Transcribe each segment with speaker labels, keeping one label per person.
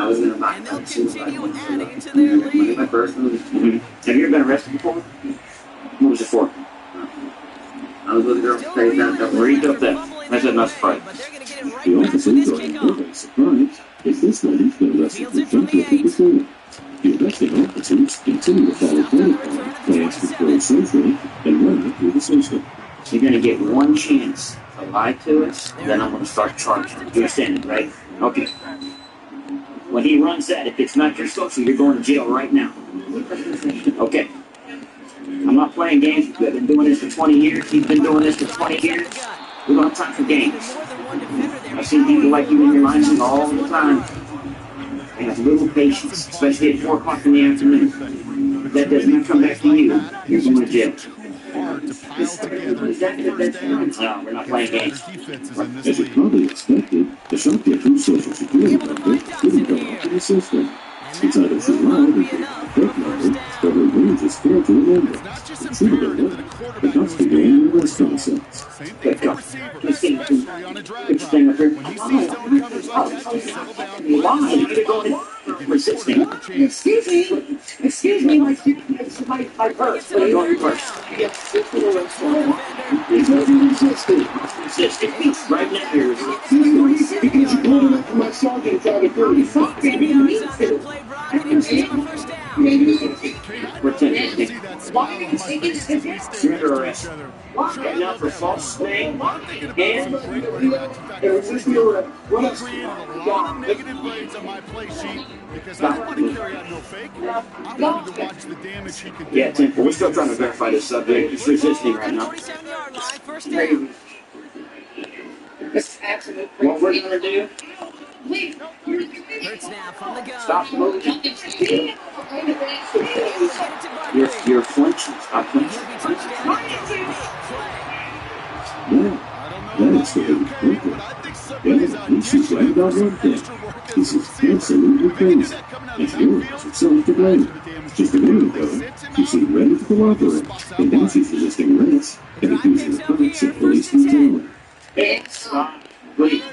Speaker 1: I was gonna buy like suicide. My first movie. Have you ever been arrested before? What was it for? I was with a girl who stayed down there. Burrito theft. I said not surprised.
Speaker 2: The officers are in no way surprised if this lady's been arrested for shoplifting before. The arresting officers continue to follow protocol by asking for a social and run it through the system.
Speaker 1: You're gonna get one chance to lie to us, then I'm gonna start charging. You understand it, right? Okay. When he runs that, if it's not your social, you're going to jail right now. Okay. I'm not playing games. I've been doing this for 20 years. He's been doing this for 20 years. We don't have time for games. I've seen people like you in your lives all the time. They have little patience, especially at 4 o'clock in the afternoon. If that does not come back to you, you're going to jail. No, we're not playing games.
Speaker 2: As you probably expected, the shoplifter's social security number didn't go out to the system. It's either she lied or gave a fake number, but her range is fair to remember. True or not, the cops began the arrest process.
Speaker 1: Good God. Interesting up here. Why? You're going resisting.
Speaker 3: Excuse me, my purse.
Speaker 1: Your purse. Resisting. Right now here.
Speaker 3: Because you pulled it up from my sergeant trying to 35.
Speaker 1: Pretend.
Speaker 3: Why did you take it?
Speaker 1: You're under arrest. Right now for false name and
Speaker 3: what else?
Speaker 4: Negative grades on my play sheet because I don't want to carry out no fake. I wanted to watch the damage he could do.
Speaker 1: yeah, Temple, we're still trying to verify this subject. He's resisting right now.
Speaker 3: This accident.
Speaker 1: What we're gonna do?
Speaker 3: Wait,
Speaker 5: Snap from the gun.
Speaker 1: Stop moving. You're flinching. Stop flinching.
Speaker 2: Well, that is the way to prove it. Well, he sees right about one thing. This is absolutely crazy. It's yours herself to blame. Just a minute ago, she seemed ready to cooperate, and now she's resisting arrest and accusing the cops of police brutality.
Speaker 1: Hey, stop. Please.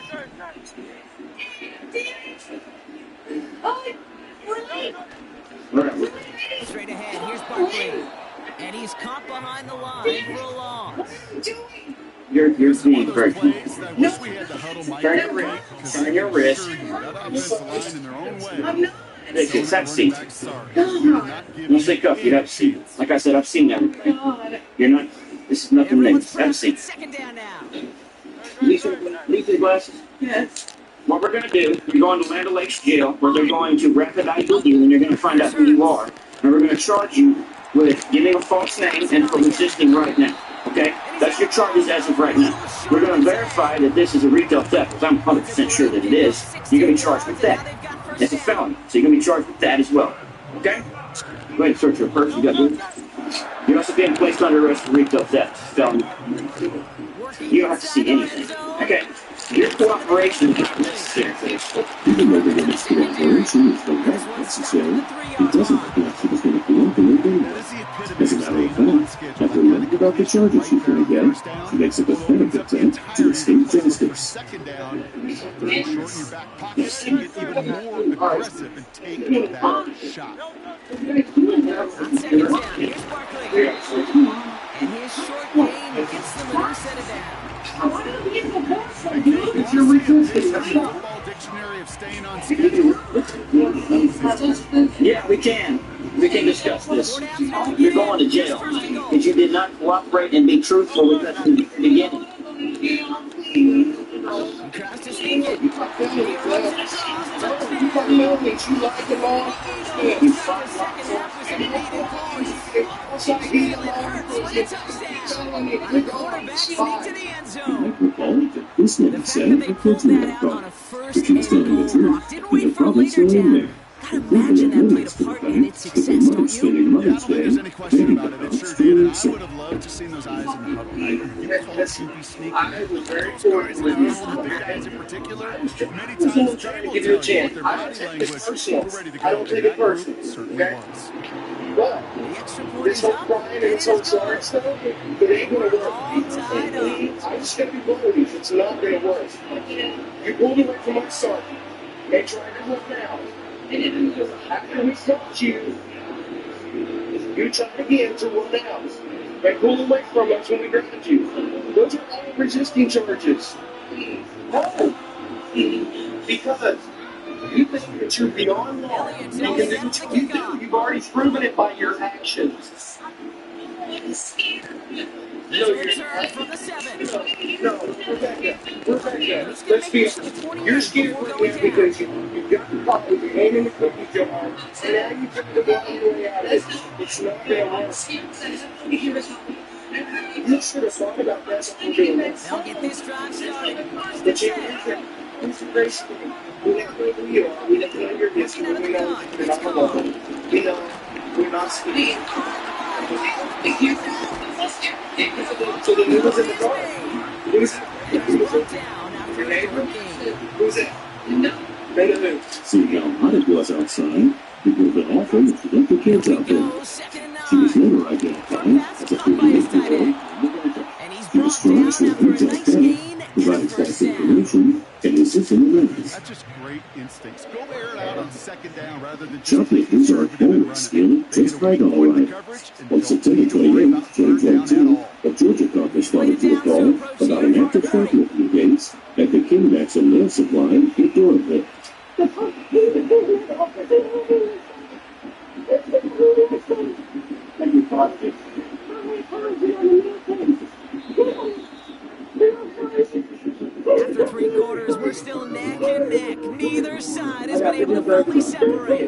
Speaker 5: Straight ahead, here's Barkley. And he's caught behind the line for a loss.
Speaker 1: You're being very
Speaker 4: No.
Speaker 1: Turn your wrist. Take it. Have a seat. Once they cuff you, have a seat. Like I said, I've seen everything. You're not. This is nothing new. Have a seat.
Speaker 5: Second down now.
Speaker 1: Leave the glasses.
Speaker 3: Yes.
Speaker 1: What we're going to do, you're going to Land O'Lakes jail, where they're going to rapid ID you, and they're going to find out who you are. And we're going to charge you with giving a false name and for resisting right now. Okay? That's your charges as of right now. We're going to verify that this is a retail theft, because I'm 100% sure that it is. You're going to be charged with that. It's a felony, so you're going to be charged with that as well. Okay? Go ahead and search your purse. You got good. You're also being placed under arrest for retail theft, felony. You don't have to see anything. Okay? Your cooperation is not necessary.
Speaker 2: Even though the woman's cooperation is the best necessary, it doesn't look like she was going to cooperate anyway. As a matter of fact, after learning about the charges she's going to get, she makes a pathetic attempt to escape justice.
Speaker 4: Second down, shorten your back pocket and get even more aggressive and take that shot.
Speaker 5: On second down, here's Barkley. And his short game gets them a new set of downs.
Speaker 3: It's your resistance.
Speaker 4: Football dictionary of staying on schedule.
Speaker 1: Yeah, we can. We can discuss this. You're going to jail because you did not cooperate and be truthful with us in the beginning.
Speaker 5: Across his finger.
Speaker 2: Recall that this man said a prisoner had gone, but she was telling the truth, and the problems were in there.
Speaker 5: Imagine that played a part in its success, don't you?
Speaker 2: Spending Mother's Day,
Speaker 4: There's any question
Speaker 2: maybe
Speaker 4: about it. It
Speaker 2: the
Speaker 4: sure
Speaker 2: cops
Speaker 4: did.
Speaker 2: doing
Speaker 4: I
Speaker 2: so.
Speaker 4: would have loved to seen those eyes in the huddle. You call QB sneaky.
Speaker 3: I was very
Speaker 4: Stories
Speaker 3: fortunate.
Speaker 4: and the big guys in particular. Many times they will
Speaker 1: Give you a
Speaker 4: tell you what
Speaker 1: chance.
Speaker 4: their
Speaker 3: I
Speaker 4: body
Speaker 3: don't take
Speaker 4: language
Speaker 3: this
Speaker 4: when
Speaker 3: personal.
Speaker 4: we're ready to
Speaker 3: I
Speaker 4: go.
Speaker 3: don't take
Speaker 4: And
Speaker 3: it
Speaker 4: that group
Speaker 3: personally.
Speaker 4: certainly
Speaker 3: Okay?
Speaker 4: was.
Speaker 3: But
Speaker 5: The extra point
Speaker 3: this
Speaker 5: is
Speaker 3: whole
Speaker 5: up.
Speaker 3: crying and this whole sorry stuff, it ain't gonna work. I just gotta be bold. It's not gonna work. You pulled away from my son. and try to run out. And after we stopped you, you tried again to run out and pull away from us when we grabbed you. Those are all resisting charges. No, because you think that you're beyond law. You can do what you do. You've already proven it by your actions. No, you're
Speaker 5: Return from the 7.
Speaker 3: no, Rebecca, let's be honest. You're scared right now because you got caught with your hand in the cookie jar, and now you took the blind way out of it. It's not going to happen. You should have thought about that before doing this.
Speaker 5: They'll get this drive started. First
Speaker 3: The
Speaker 5: and 10.
Speaker 3: championship is a great thing. We know who you are. We know your history. We know you're not alone. We know we're not speaking. So the neighbor's in the car. Who's
Speaker 5: Down after
Speaker 3: your
Speaker 5: a
Speaker 3: neighbor?
Speaker 5: short game.
Speaker 3: Who's that? Better move.
Speaker 2: See how hot it was outside. It would have been awful if she left the kids
Speaker 5: Here
Speaker 2: out
Speaker 5: we
Speaker 2: there.
Speaker 5: go, 2nd and
Speaker 2: She was
Speaker 5: 9.
Speaker 2: never identified as a 38-year-old.
Speaker 5: And he's
Speaker 2: He was
Speaker 5: brought
Speaker 2: strong
Speaker 5: down after a
Speaker 2: for
Speaker 5: nice
Speaker 2: just
Speaker 5: gain and a
Speaker 2: providing
Speaker 5: first
Speaker 2: fast
Speaker 5: down.
Speaker 2: information and assisting the runners.
Speaker 4: That's just great instincts. Go air it out on 2nd down rather than just
Speaker 2: Shopmakers are forward skill just right all right. On September 28th, 2022, a Georgia cop responded to a call about an active shoplifting case at the King Maxim Nail Supply in Dorothy.
Speaker 5: After 3 quarters, we're still neck and neck. Neither side has been able to fully separate.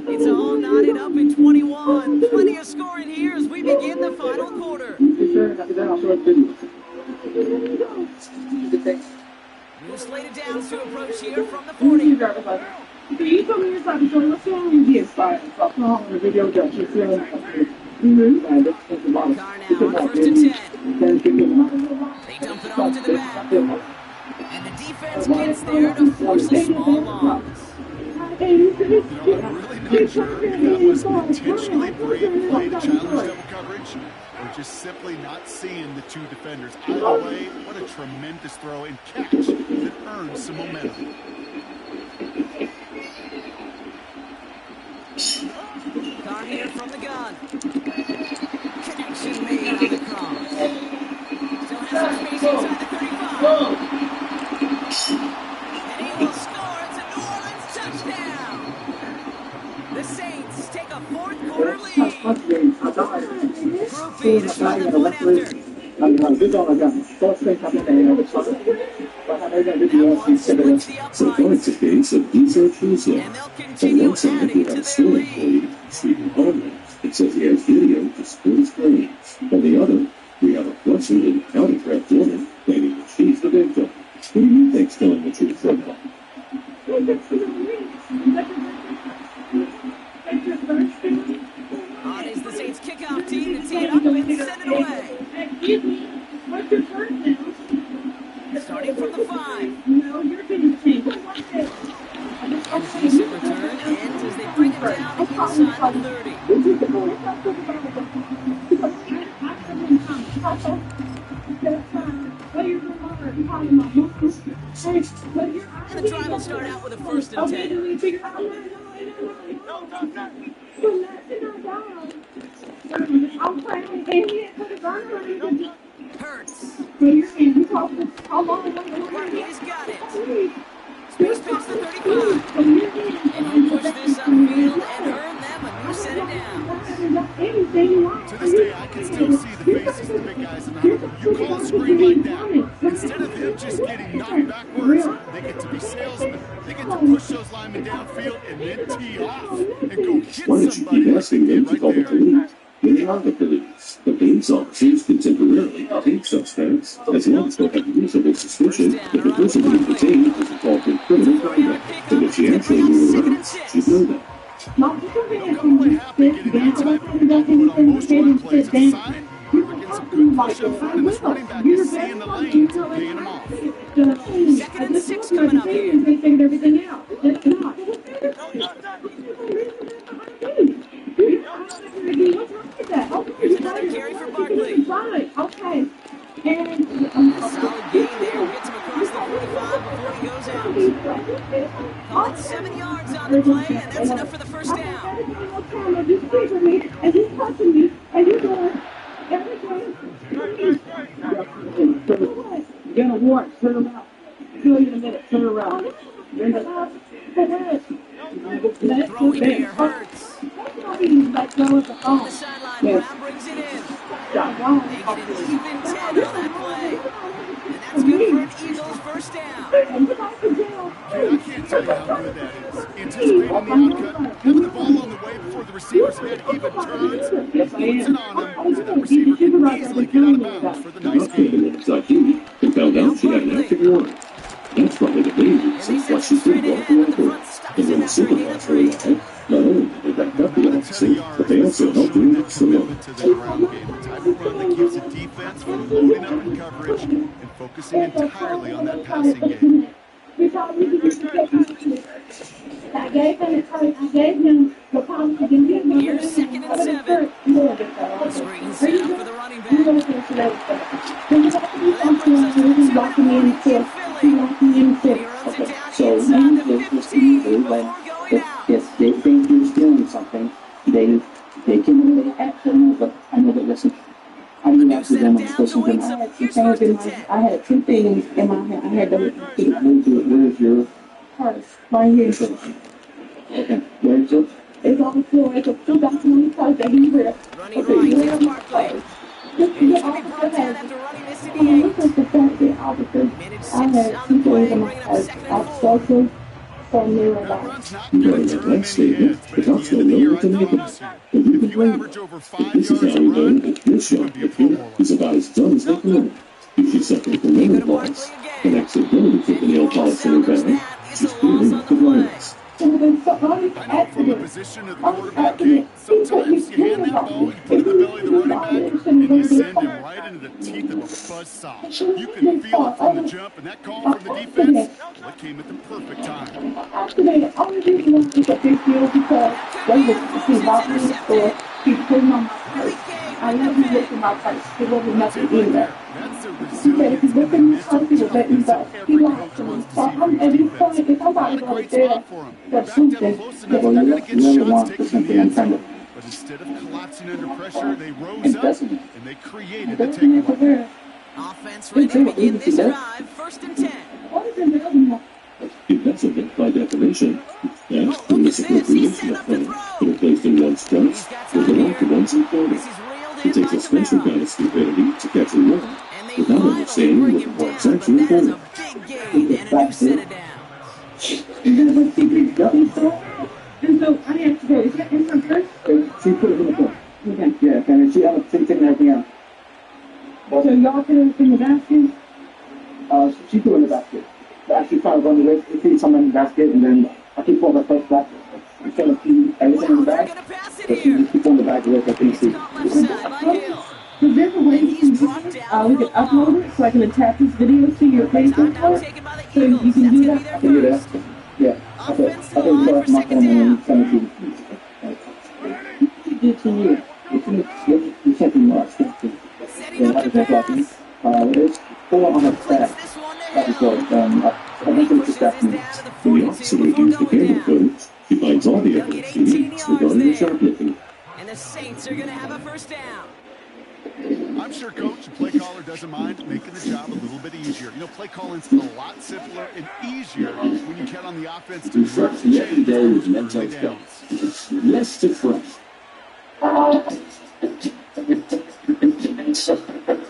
Speaker 5: It's all knotted up in 21. Plenty of scoring here as we begin the final quarter. New slated downs to approach here from the 40. Car now on 1st and 10. They dump it off to the back. And the defense gets there to force a small loss.
Speaker 4: I'm really not sure if that was an intentionally brave play to challenge double coverage or just simply not seeing the two defenders. Either way, what a tremendous throw and catch that earns some momentum.
Speaker 5: Car here from the gun. Connection made on the cross. Still has some space inside the 35. And he will score. It's a New Orleans touchdown. The Saints take a 4th quarter lead. Group B to try the point after. That one splits the
Speaker 2: So far,
Speaker 5: uprights.
Speaker 2: it's a case of Diesel Tuesday.
Speaker 5: And they'll
Speaker 2: On
Speaker 5: continue
Speaker 2: one side,
Speaker 5: adding
Speaker 2: we
Speaker 5: to
Speaker 2: have
Speaker 5: their
Speaker 2: store
Speaker 5: lead.
Speaker 2: employee Stephen Hallman. It says he has video to support his claims. On the other, we have a flushing and county-craft woman claiming that she's the victim. Who do you think's telling the truth so far?
Speaker 5: On is the Saints kickoff team to tee it up and send it away. Starting from the 5. And the decent return ends as they bring him down inside the 30. And the drive will start out with a 1st and 10. Hurts. Barkley's got it. Space picks the 35. And he'll push this upfield and earn them a new set of downs.
Speaker 4: To this day, I can still see the faces of the big guys in the huddle. You call a screen like that, instead of them just getting knocked backwards, they get to be salesmen. They get to push those linemen downfield and then tee off and go hit
Speaker 2: Why don't you
Speaker 4: somebody
Speaker 2: keep asking them to
Speaker 4: right
Speaker 2: call the
Speaker 4: there.
Speaker 2: police? They are the police. The police officers can temporarily detain suspects as long as they have reasonable suspicion that the person being detained is involved in criminal conduct, and if she actually knew around, she'd know that.
Speaker 4: Don't come away happy getting outside from the ball put on most run plays. It's a sign we're getting some good push up front, and this running back is seeing the lane, paying them off.
Speaker 5: 2nd and 6 coming up here. Here's another carry for Barkley.
Speaker 6: Okay.
Speaker 5: A solid gain there. Gets him across the 45 before he goes downs. Call it 7 yards on the play, and that's enough for the first down.
Speaker 6: And he's touching me, and you're doing everything. You got a warrant, turn around. Kill you in a minute, turn around.
Speaker 5: Throwing here hurts.
Speaker 6: On
Speaker 5: The sideline, Brown brings it in. Making it even 10 on that play. And that's good for an Eagles first down.
Speaker 4: I can't tell you how good that is. Anticipating the outcut, having the ball on the way before the receiver's head even turns, puts it on him, and that receiver can easily get out of bounds for the nice gain.
Speaker 2: Zaidi and found out she had an active warrant. That's probably the main reason why she didn't walk away. And when the supervisor arrived, not only did they back up the officer, but they also helped her in solo.
Speaker 4: To the ground game, the type of run that keeps the defense from loading up in coverage and focusing entirely on that passing game.
Speaker 6: I gave him the policy to give him.
Speaker 5: Here's 2nd and 7. Screen set up for the running back. That brings us to the territory in Philly. He runs it down inside the 15 before going out.
Speaker 7: If they think you're stealing something, they can really actually, but I know that listen. I didn't have to them listen to them. I had two things in my hand. I had them. Where's your purse? Right here. Okay, where's it?
Speaker 6: It's on the floor. It's a two document because they need it.
Speaker 5: Running right, it's Barkley. He's going to be brought down after running this to the 8. Minute 6 on the play, bringing up 2nd and 4.
Speaker 4: That run's not
Speaker 2: You
Speaker 4: going
Speaker 2: got
Speaker 4: to
Speaker 2: that
Speaker 4: turn
Speaker 2: right
Speaker 4: many
Speaker 2: statement,
Speaker 4: heads, but
Speaker 2: but
Speaker 4: at
Speaker 2: also
Speaker 4: the end of the year,
Speaker 2: know
Speaker 4: I
Speaker 2: to make
Speaker 4: promise
Speaker 2: it.
Speaker 4: you,
Speaker 2: If you
Speaker 4: if
Speaker 2: can
Speaker 4: you
Speaker 2: play
Speaker 4: average over 5
Speaker 2: this is
Speaker 4: yards
Speaker 2: how
Speaker 4: a
Speaker 2: we do
Speaker 4: run,
Speaker 2: it. This shot
Speaker 4: could be a
Speaker 2: right
Speaker 4: Pro
Speaker 2: here
Speaker 4: Bowler.
Speaker 2: is about as done as they can live. If she's suffering from mental balls, an accidentally took the nail polish in her bag, she's feeling the violence.
Speaker 4: I know from the position of the quarterback, Kate, sometimes you hand that ball, you put it in the belly of the running back, and you send him right into the teeth of a buzzsaw. You can feel it from the jump, and that call from the defense, well, it came at the perfect time.
Speaker 6: Activated. Only reason why it's a big deal because they was he bought me or he put him on my purse. I let him look at my purse. It wasn't nothing in there.
Speaker 4: That's the
Speaker 6: He said if
Speaker 4: resilience
Speaker 6: you
Speaker 4: in
Speaker 6: look
Speaker 4: the
Speaker 6: in my
Speaker 4: midst
Speaker 6: purse,
Speaker 4: of
Speaker 6: he would let me
Speaker 4: toughness
Speaker 6: go.
Speaker 4: that
Speaker 6: He
Speaker 4: every
Speaker 6: lied
Speaker 4: coach
Speaker 6: to me.
Speaker 4: wants to
Speaker 6: So
Speaker 4: see from
Speaker 6: I'm
Speaker 4: their
Speaker 6: every point
Speaker 4: defense.
Speaker 6: if somebody
Speaker 4: Not a
Speaker 6: was
Speaker 4: great
Speaker 6: there
Speaker 4: spot for him.
Speaker 6: for
Speaker 4: Backed up
Speaker 6: something,
Speaker 4: close
Speaker 6: they
Speaker 4: enough,
Speaker 6: were
Speaker 4: they're going to
Speaker 6: looking
Speaker 4: get
Speaker 6: really
Speaker 4: shots
Speaker 6: long for
Speaker 4: taken in
Speaker 6: something
Speaker 4: the
Speaker 6: I'm
Speaker 4: end
Speaker 6: trying
Speaker 4: zone.
Speaker 6: to.
Speaker 4: But instead of collapsing under pressure, they rose up and they created the takeaway.
Speaker 6: Takeaway.
Speaker 5: Offense ready to begin this drive. 1st and 10.
Speaker 6: What is in there?
Speaker 2: If that's a hit by definition, that's
Speaker 5: Oh, look
Speaker 2: the
Speaker 5: at this. He's
Speaker 2: misappropriation
Speaker 5: setting
Speaker 2: of
Speaker 5: up the
Speaker 2: funds.
Speaker 5: throw.
Speaker 2: They're placed in one stretch,
Speaker 5: He's got
Speaker 2: or
Speaker 5: time
Speaker 2: they're
Speaker 5: here.
Speaker 2: off to one some corner.
Speaker 5: This is reeled
Speaker 2: It
Speaker 5: in
Speaker 2: takes
Speaker 5: by
Speaker 2: a special
Speaker 5: Kamara.
Speaker 2: kind of stupidity to catch a run
Speaker 5: And they
Speaker 2: without
Speaker 5: finally
Speaker 2: understanding
Speaker 5: bring
Speaker 2: what
Speaker 5: him
Speaker 2: the ball's
Speaker 5: down, but
Speaker 2: actually
Speaker 5: that is
Speaker 2: for.
Speaker 5: a big gain and a new set of downs.
Speaker 6: And so I have to go. Is that in my purse?
Speaker 7: She put it in the book.
Speaker 6: Okay.
Speaker 7: Yeah, and she had a thing taking everything out.
Speaker 6: So y'all put it in the basket?
Speaker 7: She put it in the basket. Actually, trying to run away, feed something in the basket, and then I keep pulling the first back. I'm trying to feed everything in
Speaker 5: Wow,
Speaker 7: the
Speaker 5: they're
Speaker 7: bag.
Speaker 5: going to pass it
Speaker 7: But she
Speaker 5: here.
Speaker 7: just keep pulling the bag away so I can
Speaker 5: It's
Speaker 7: see.
Speaker 5: caught left side by Hill.
Speaker 6: So there's a way
Speaker 5: And
Speaker 6: you
Speaker 5: he's
Speaker 6: can do
Speaker 5: brought
Speaker 6: it.
Speaker 5: down
Speaker 6: We
Speaker 5: for
Speaker 6: can
Speaker 5: a
Speaker 6: upload
Speaker 5: loss.
Speaker 6: it so I can attach this video to your Facebook
Speaker 5: Timeout
Speaker 6: page.
Speaker 5: taken by the
Speaker 6: So you
Speaker 5: Eagles.
Speaker 6: can
Speaker 5: That's
Speaker 6: do
Speaker 5: going to
Speaker 6: that.
Speaker 5: be
Speaker 7: I
Speaker 5: their
Speaker 7: can do that.
Speaker 5: first.
Speaker 7: Yeah.
Speaker 5: Offense to the
Speaker 7: I can
Speaker 5: line
Speaker 7: put
Speaker 5: for
Speaker 7: my
Speaker 5: 2nd
Speaker 7: phone and
Speaker 5: down.
Speaker 7: send it to you. What you did to you? You can't be lost.
Speaker 5: Setting up to pass.
Speaker 7: There's four on the
Speaker 5: Completes
Speaker 7: back.
Speaker 5: this one to
Speaker 7: That is
Speaker 5: Hill.
Speaker 7: good.
Speaker 5: And he pushes this down to the
Speaker 2: When the
Speaker 5: 42
Speaker 2: officer
Speaker 5: before
Speaker 2: reviews the
Speaker 5: going
Speaker 2: camera
Speaker 5: down.
Speaker 2: footage, he finds all the
Speaker 5: They'll
Speaker 2: evidence
Speaker 5: get
Speaker 2: he
Speaker 5: 18
Speaker 2: needs
Speaker 5: yards
Speaker 2: regarding the
Speaker 5: there.
Speaker 2: shoplifting.
Speaker 5: And the Saints are going to have a first down.
Speaker 4: I'm sure coach and play caller doesn't mind making the job a little bit easier. You know, play calling's a lot simpler and easier when you count on the offense to
Speaker 2: Research
Speaker 4: move the
Speaker 2: the
Speaker 4: chains
Speaker 2: everyday
Speaker 4: on
Speaker 2: with
Speaker 4: those
Speaker 2: mental
Speaker 4: early downs.
Speaker 2: skills. Less to trust.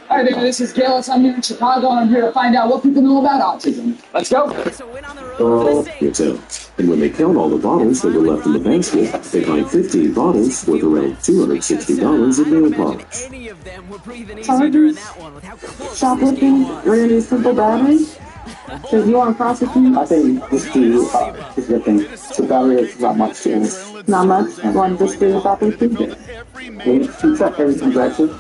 Speaker 8: Hi there, this is Gillis. I'm here in Chicago, and I'm here to find out what people know about autism. Let's go.
Speaker 5: It's a win on the road for the Saints.
Speaker 2: It's out. And when they count all the bottles that were left in the basket, they find 15 bottles worth around $260 in nail polish.
Speaker 5: Any of them were breathing easier during that one with how close this game
Speaker 6: Shoplifting,
Speaker 5: was.
Speaker 6: really simple battery. So you want to prosecute?
Speaker 7: I think this is a good thing. The battery is not much to it.
Speaker 6: Not much. And one just do shoplifting.
Speaker 7: She checked every transaction.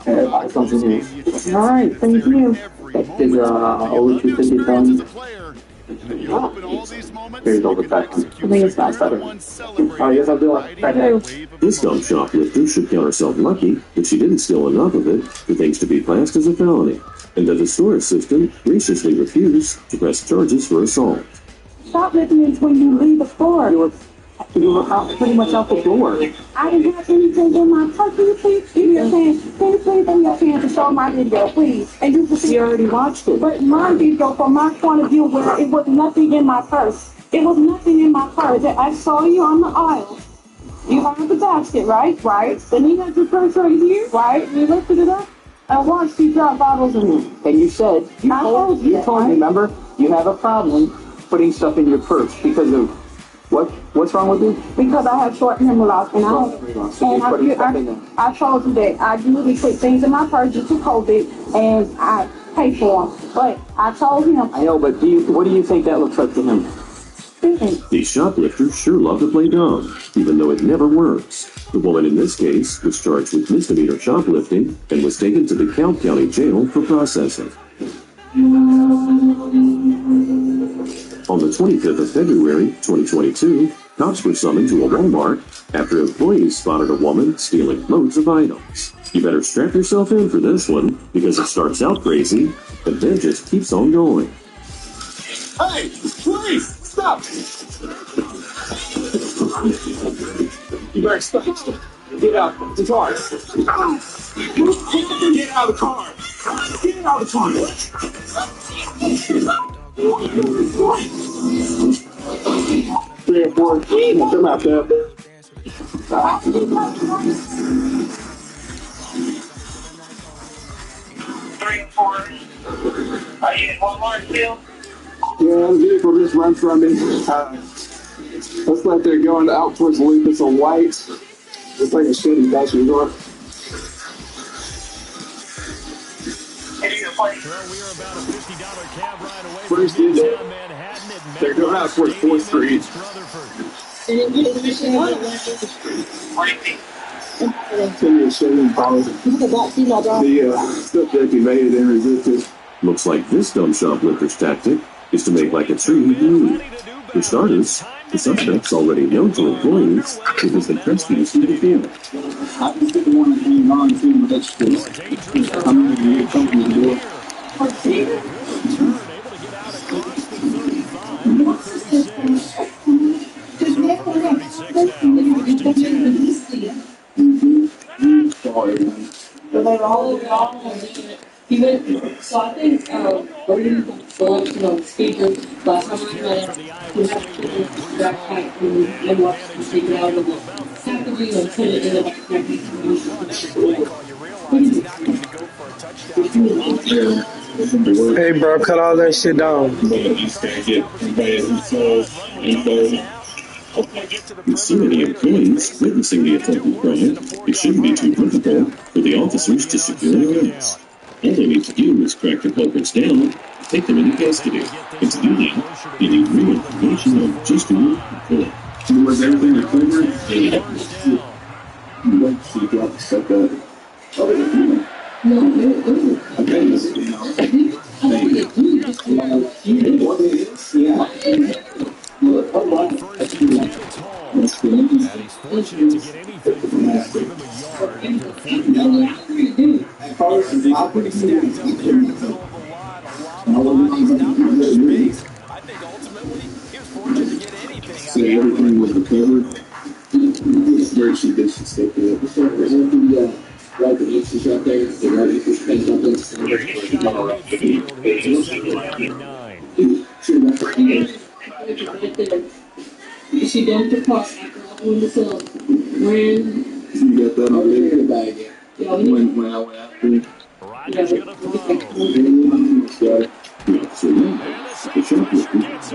Speaker 7: And I come to you.
Speaker 6: All right, thank you.
Speaker 7: Is only 250 pounds. Here's all the facts.
Speaker 6: I think it's not better.
Speaker 7: Oh, yes, I'll do it. Right now.
Speaker 2: This dumb shoplifter should count herself lucky that she didn't steal enough of it for things to be classed as a felony. and that the store assistant graciously refused to press charges for assault.
Speaker 6: Shoplifting is when you leave the store.
Speaker 7: You were out, pretty much out the door.
Speaker 6: I didn't have anything in my purse. Can you please give me your hand? Can you please give me your hand to show my video, please? And you can see.
Speaker 7: She already watched it.
Speaker 6: But my video, from my point of view, where it was nothing in my purse. It was nothing in my purse. I saw you on the aisle. You have the basket, right? Right. Then you had your purse right here, right? You lifted it up and watched you drop bottles in it.
Speaker 7: And you said, you told me, remember, you have a problem putting stuff in your purse because of what's wrong with you?
Speaker 6: Because I have short memory loss, and I told you that I usually put things in my purse due to COVID, and I pay for them. But I told him.
Speaker 7: I know, but what do you think that looks like to him?
Speaker 2: These shoplifters sure love to play dumb, even though it never works. The woman in this case was charged with misdemeanor shoplifting and was taken to the DeKalb County Jail for processing. On the 25th of February, 2022, cops were summoned to a Walmart after employees spotted a woman stealing loads of items. You better strap yourself in for this one, because it starts out crazy, and then just keeps on going.
Speaker 3: Hey, please, stop! You better stop. Get out of the car. Get out of the car. Get out of the car. 3 or 4. Come out there. 3 or 4. Are you in Walmart still? Yeah, the vehicle just runs from me. Looks like they're going out towards the loop. It's a white. Looks like a Chevy passenger door. Where's the They're going out towards 4th Street. The subject evaded and resisted.
Speaker 2: Looks like this dumb shoplifter's tactic is to make like a tree move. For starters, the suspect's already known to employees because they pressed the issue to the field.
Speaker 3: I can see the one hanging on to, but that's just I'm going to open the door.
Speaker 6: He went, so I think, speaker, last time I met him, he had a backpack and watched him take it out of the packaging and put it in the backpack.
Speaker 9: Hey bro, cut all that shit down.
Speaker 2: With so many employees witnessing the attempted crime, it shouldn't be too difficult for the officers to secure their rights. All they need to do is crack the culprits down, take them into custody, and to do that, they need real information on just who they're for.
Speaker 3: Was everything recovered? You dropped the stuff out. So everything was recovered. Where she did, she stepped it up. Right, the issues right there. The right issues right there.
Speaker 6: She dumped the car on the cell. When
Speaker 3: you got that on the bag, yeah. When I went out there.
Speaker 2: So now, the shoplifters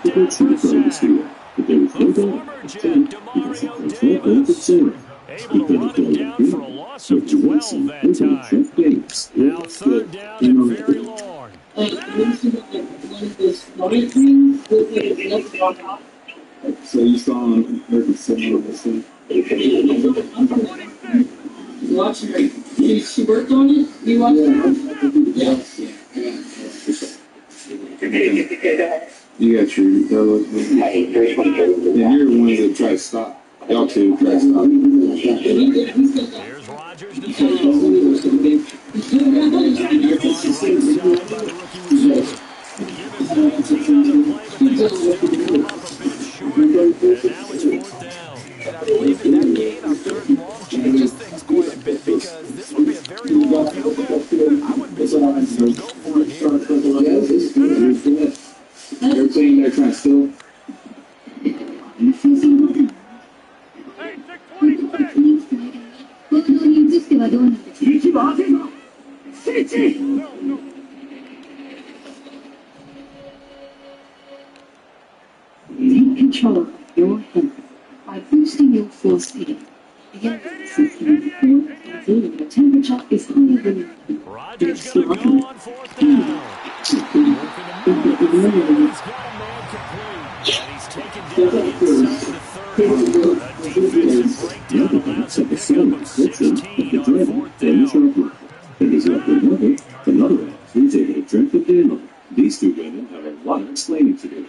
Speaker 2: the virtue of trying to steal, but there was no doubt because it was not Sarah. He could have done it here, but to Wilson over Jeff Davis.
Speaker 10: Now third down and very long.
Speaker 3: So you saw him hurt someone this thing.
Speaker 6: Watching her. She worked on it? You watched it?
Speaker 3: Yes. You got your fellows. And you're the ones that try to stop. Y'all two try to stop.
Speaker 10: Here's Rodgers to throw. And now it's fourth down.
Speaker 11: And I believe in that gain on third and long changes things quite a bit because this would be a very long field goal. I wouldn't be surprised to see him go for it here.
Speaker 2: They're playing their trash still.
Speaker 7: Take control of your head by boosting your force field. Again, the temperature is higher than
Speaker 10: Rodgers going to go on fourth down. Working to move the field. He's got a man complete. And he's taken down inside the 30. A defensive breakdown allows a pickup of 16 on fourth down.
Speaker 2: And he's left another ass who's able to drink the deal. These two women have a lot of explaining to do.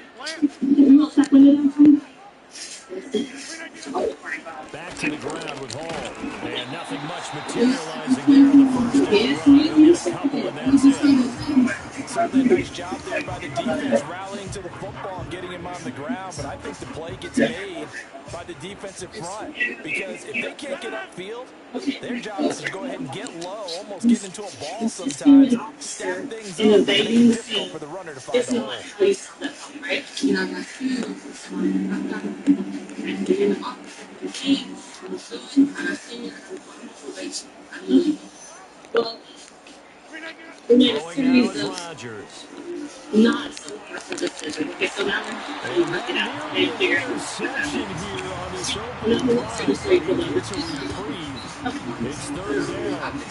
Speaker 10: Back to the ground with Hall. And nothing much materializing there on the first down. He'll get a couple and that's it.
Speaker 11: Certainly a nice job there by the defense rallying to the football and getting him on the ground, but I think the play gets made by the defensive front because if they can't get upfield, their job is to go ahead and get low, almost get into a ball sometimes, stack things up, make it difficult for the runner to find a hole.
Speaker 10: Going now is Rodgers.
Speaker 6: Not so far for decision. Okay, so now we're going to work it out and figure it out.
Speaker 10: Interception here on this opening drive. It's a reprieve. It's third down.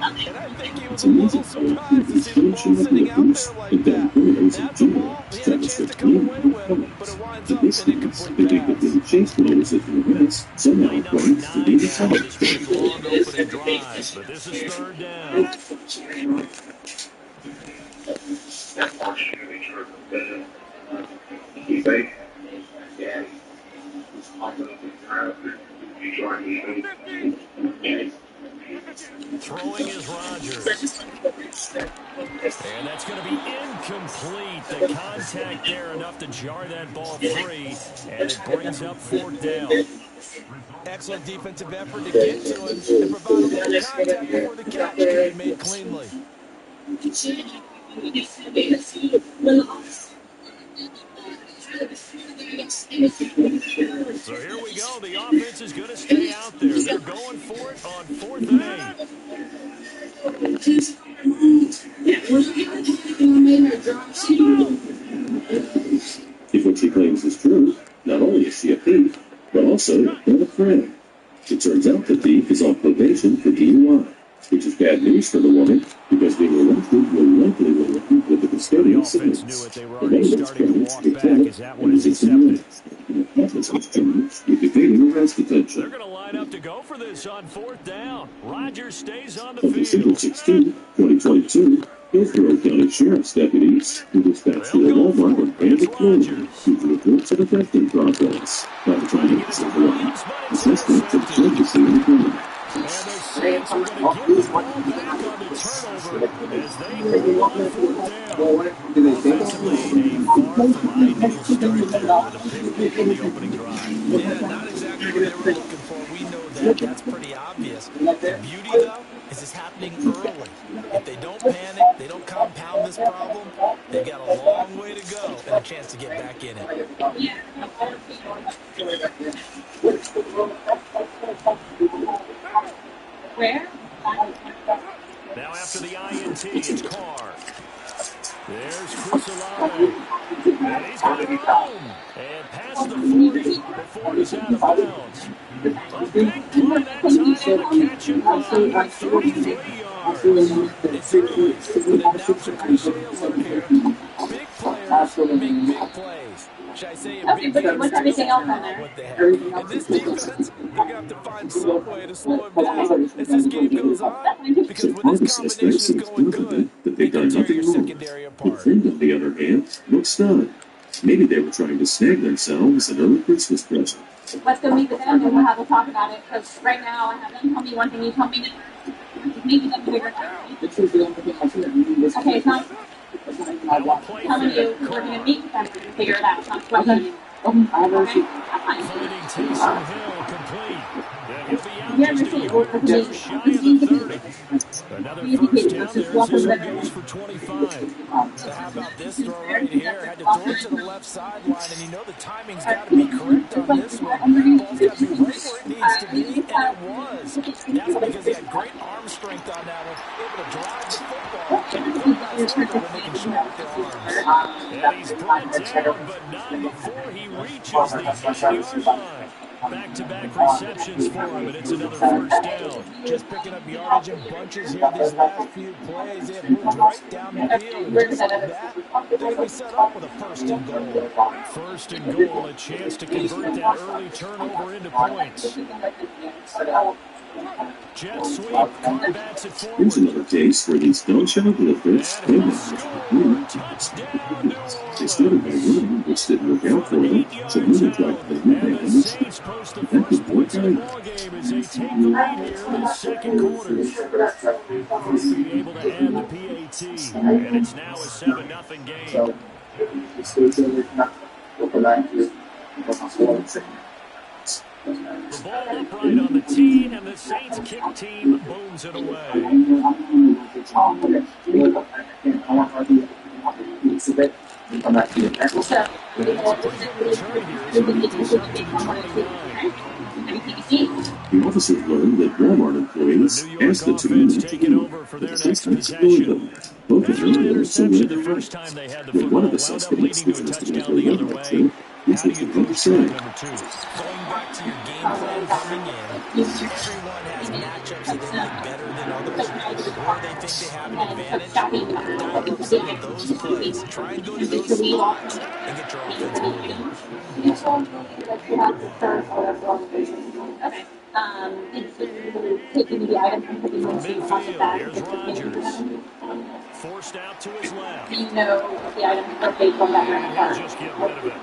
Speaker 11: And I think he was a little surprised to see the ball sitting out there like that. That's the ball he had a chance to come away with, but it winds up an incomplete pass.
Speaker 2: Chase notice it from the Reds, so now it points to the
Speaker 10: This pretty long opening drive, but this is third down. Throwing is Rodgers. And that's going to be incomplete. The contact there enough to jar that ball free, and it brings up fourth down.
Speaker 11: Excellent defensive effort to get to him and provide a little contact before the catch can be made cleanly.
Speaker 10: So here we go. The offense is going to stay out there. They're going for it on 4th and 8.
Speaker 2: If what she claims is true, not only is she a thief, but also a friend. It turns out the thief is on probation for DUI, which is bad news for the woman because being arrested will likely result with the custodial
Speaker 10: offense knew it. They were already starting to walk back. Is that what is accepted? They're going to line up to go for this on 4th down. Rodgers stays on the field.
Speaker 2: Single 16, 2022, Hillsborough County Sheriff's deputies who dispatched to a Walmart and bandit closure due to reports of a thefting progress. By the time it was arrived, the suspect had fled the scene of crime.
Speaker 10: And the Saints are going to get the ball back on the turnover as they move on 4th down. Offensively, a far from ideal start there with a pick in the opening drive.
Speaker 11: Yeah, not exactly what they were looking for. We know that. That's pretty obvious. The beauty, though, is it's happening early. If they don't panic, they don't compound this problem, they've got a long way to go and a chance to get back in it.
Speaker 6: Where?
Speaker 10: Now after the INT, it's Carr. There's Chris Olave. And he's got it home. And past the 40 before he's out of bounds. A big play that time on the catch and run. 33 yards.
Speaker 11: It's early, but announcer appreciate a look here. Big players make big plays. Should I say a big game
Speaker 6: what's everything else on there?
Speaker 11: what they have. And this defense, they're going to have to find some way to slow him down as this game goes on. Because when this combination is going good, they can tear your secondary
Speaker 2: The
Speaker 11: apart.
Speaker 2: friend, on the other hand, looks stunned. Maybe they were trying to snag themselves an early Christmas present.
Speaker 6: Let's go meet with them and we'll have a talk about it. Because right now I have them tell me one thing, you tell me another. Maybe them figure it out. Okay, it's not telling you we're going to meet with them and figure it out. It's not questioning.
Speaker 10: Finding Taysom Hill complete. And he'll be out just a yard or two shy of the 30. Another first down there as this one goes for 25.
Speaker 11: So how about this throw right here? Had to throw it to the left sideline, and you know the timing's got to be correct on this one. The ball's got to be right where it needs to be, and it was. That's because he had great arm strength on that one, able to drive the football. And the quarterback's looking when they can show off their arms.
Speaker 10: And he's brought down, but not before he reaches the 8-yard line. Back-to-back receptions for him, and it's another first down.
Speaker 11: Just picking up yardage in bunches here these last few plays. They have moved right down the field. And just like that, they're going to be set up with a first and goal.
Speaker 10: First and goal, a chance to convert that early turnover into points. Jet sweep, Carr bats it forward.
Speaker 2: Here's another case where these don't show up with the first
Speaker 10: And he scored. Touchdown, New
Speaker 2: They started by winning, which didn't work out for them, so then they tried to play
Speaker 10: And the Saints post the first points of the ballgame as they take the lead here in the second quarter. Being able to add the PAT, and it's now a 7-0 game. The ball upright on the tee, and the Saints kick team booms it away.
Speaker 2: The officers learned that Walmart employees asked the two men to leave, but the suspects ignored them. Both of them were also
Speaker 10: The
Speaker 2: led
Speaker 10: first
Speaker 2: out.
Speaker 10: time they had the
Speaker 2: When one of the
Speaker 10: football wound up
Speaker 2: suspects
Speaker 10: leading to a
Speaker 2: was
Speaker 10: touchdown
Speaker 2: investigated
Speaker 10: the other
Speaker 2: by
Speaker 10: way.
Speaker 2: this
Speaker 10: How do
Speaker 2: was
Speaker 10: you
Speaker 2: the
Speaker 10: coach
Speaker 2: other
Speaker 10: try
Speaker 2: side.
Speaker 10: number 2?
Speaker 11: Going back to your game plan coming in, everyone has matchups that they like better than others, or they think they have an advantage. Dial up some of those plays. Try and go to those spots and get your offense moving.
Speaker 7: Okay. Taking the item and putting
Speaker 10: From
Speaker 7: them in the back.
Speaker 10: midfield, here's Rodgers. Forced out to his left.
Speaker 7: Do you know what the item are paid from that
Speaker 10: And
Speaker 7: right
Speaker 10: he'll
Speaker 7: now?
Speaker 10: just get rid of it.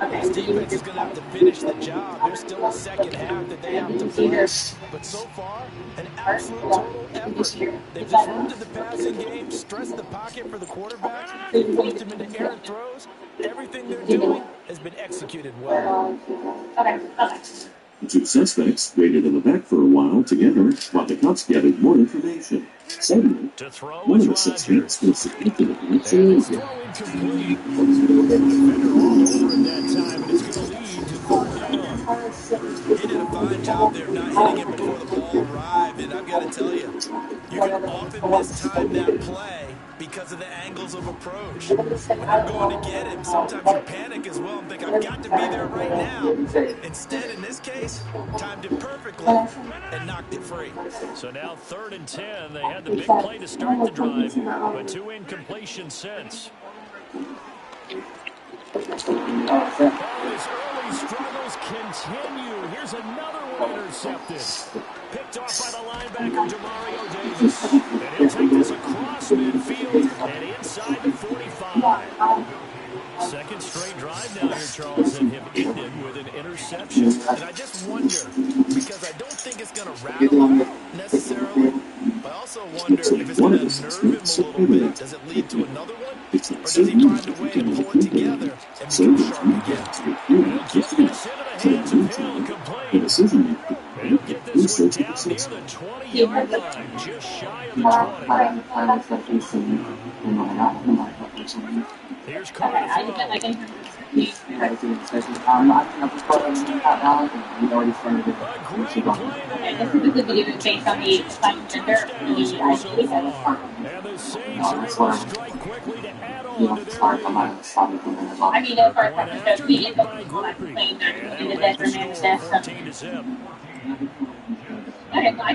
Speaker 7: Okay.
Speaker 11: This defense is going to have to finish the job. There's still a second half that they have to play. But so far, an absolute total effort. They've disrupted the passing game, stressed the pocket for the quarterback, they've forced him into errant throws. Everything they're doing has been executed well.
Speaker 7: Okay.
Speaker 2: The two suspects waited in the back for a while together while the cops gathered more information. Suddenly,
Speaker 10: To throw
Speaker 2: one
Speaker 10: is
Speaker 2: of the suspects
Speaker 10: Rodgers.
Speaker 2: was significantly
Speaker 10: And his
Speaker 2: changed.
Speaker 10: throw incomplete. Defender all over him that time, and it's going to lead to third down.
Speaker 11: He did a fine job there not hitting it before the ball arrived, and I've got to tell you, you can often mistime that play because of the angles of approach. When you're going to get him, sometimes you panic as well and think, I've got to be there right now. Instead, in this case, timed it perfectly and knocked it free.
Speaker 10: So now 3rd and 10. They had the big play to start the drive, but 2 incompletions since. His early struggles continue. Here's another one intercepted. Picked off by the linebacker, Demario Davis. And he'll take this across midfield and inside the 45. Second straight drive now here, Charles, and have ended with an interception.
Speaker 11: And I just wonder, because I don't think it's going to rattle him necessarily, but I also wonder if it's going to nerve him a little bit. Does it lead to another one? Or does he find a way to pull it together and become sharp again?
Speaker 10: He'll get this into the hands of Hill,
Speaker 2: The
Speaker 10: complete.
Speaker 2: decision maker
Speaker 10: And he'll get this one down near the 20-yard line, just shy of the 20. Here's Carr to throw. A great play there.
Speaker 7: Based on the time gender,
Speaker 10: And the Saints are able to strike quickly to add on to their lead.
Speaker 7: I mean, as far as the we end up playing that in the detriment stuff.
Speaker 10: 14 to zip.
Speaker 7: Okay, I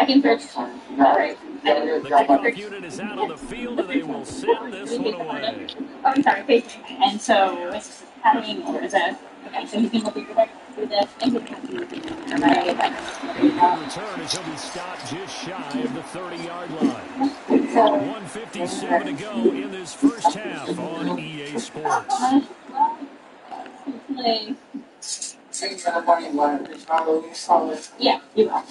Speaker 7: can search. All right.
Speaker 10: The kickoff unit is out on the field, and they will send this one away.
Speaker 7: Oh, I'm sorry, facing. And so it's happening, or is that okay? So he's going to go through the
Speaker 10: Return as he'll be stopped just shy of the 30-yard line. 1:57 to go in this first half on EA Sports.
Speaker 7: Yeah, you are.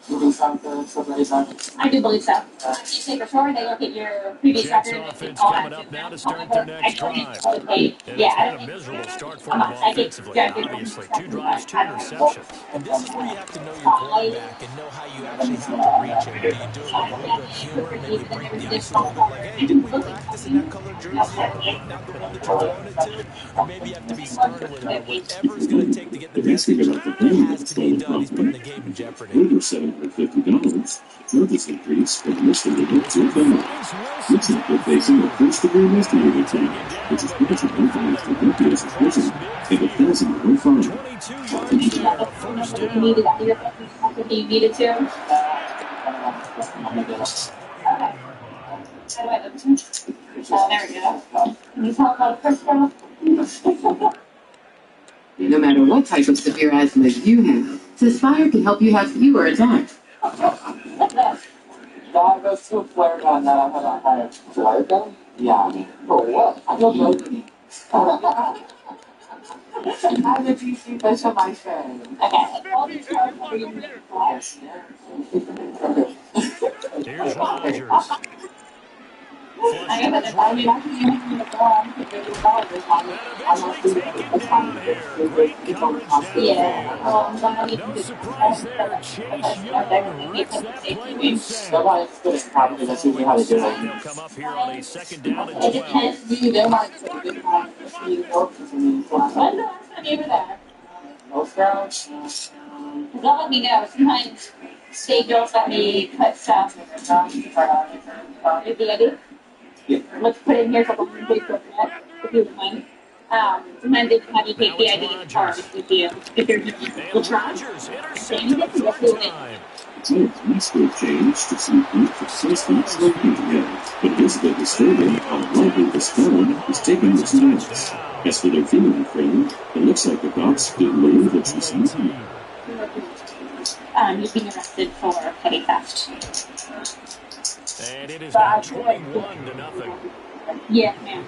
Speaker 7: I do believe so. You say for sure they look at your previous
Speaker 10: Jets
Speaker 7: record and
Speaker 10: offense
Speaker 7: all
Speaker 10: coming
Speaker 7: that.
Speaker 10: up now to start their next drive. And
Speaker 7: Yeah,
Speaker 10: it's
Speaker 7: I
Speaker 10: been a
Speaker 7: don't think
Speaker 10: miserable start for
Speaker 7: I'm
Speaker 10: them
Speaker 7: not psychic.
Speaker 10: offensively,
Speaker 7: Yeah,
Speaker 10: obviously. 2 drives, 2 interceptions.
Speaker 11: And this is where you have to know your quarterback and know how you actually have to reach him. Do you do it with a little bit of humor, maybe break the ice a little bit, like, hey, didn't we practice in that color jersey? Isn't that the one that you're throwing it to? Or maybe you have to be stern with him. But whatever it's going to take to get the
Speaker 2: The next thing
Speaker 11: message,
Speaker 2: about the
Speaker 11: it
Speaker 2: plan
Speaker 11: has
Speaker 2: is
Speaker 11: to be
Speaker 2: going
Speaker 11: done. He's putting the
Speaker 2: to
Speaker 11: game in jeopardy.
Speaker 2: over $750. Charges increase from misdemeanor to felony. Looks like they're facing a first-degree misdemeanor charge, which is punishable by up to 50 years in prison and a $1,000 fine.
Speaker 10: 22 yards there, a first down.
Speaker 7: You needed to. There we go. Can you tell about first down?
Speaker 12: No matter what type of severe asthma you have, Cespire can help you have fewer attacks.
Speaker 8: I go to a flare gun that I haven't had. Flare gun? Yeah. For what? I don't know. I'm a PC fish on my phone.
Speaker 10: Here's Rodgers. And eventually taken down here. Great coverage downfield. No surprise there. Chase Young rips that play with the sack. They'll come up here on a 2nd down and 12.
Speaker 7: They might take a good time to see working for me. When's the last time you were there? Don't let me know. Sometimes state girls let me cut stuff. If you do. Let's put it in here so we can Facebook that if you would mind. Sometimes they can have you take the ID of the car with you. If you're
Speaker 10: And Rodgers intercepted a third time.
Speaker 2: It's a peaceful change to see group of suspects working together, but it is a bit disturbing how likely this felon is taking this notice. As for their female friend, it looks like the cops didn't believe what she said.
Speaker 7: He's being arrested for petty theft.
Speaker 10: And it is now 21-0.
Speaker 7: Yeah, ma'am.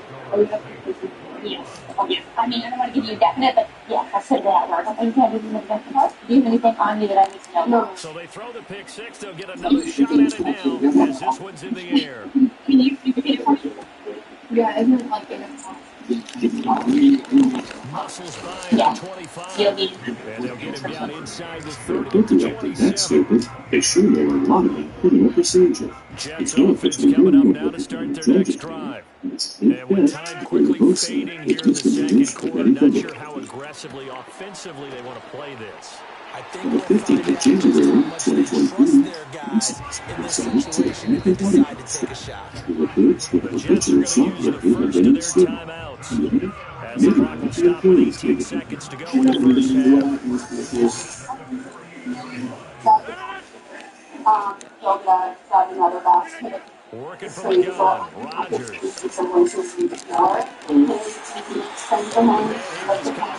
Speaker 7: Yeah. Oh, yeah. I mean, I don't want to give you a definite, but yeah, I said that word. Do you have anything on you that I need to know? No.
Speaker 10: So they throw the pick six. They'll get another shot at it now as this one's in the air.
Speaker 7: Can you repeat it for me? Yeah, isn't it like in
Speaker 10: Muscles by the 25. And they'll get him down inside the 30 to 27.
Speaker 2: They sure know a lot about criminal procedure.
Speaker 10: Jets offense coming up now to start their next drive. And with time quickly fading here in the second quarter, not sure how aggressively, offensively they want to play this.
Speaker 11: I think we'll find out just how much they trust their guys in this situation if they decide to take a shot.
Speaker 10: The Jets are going to use the first of their timeouts as the clock will stop with 18 seconds to go in the first half. Working from the gun, Rodgers. He's got it. And he is out of bounds, but not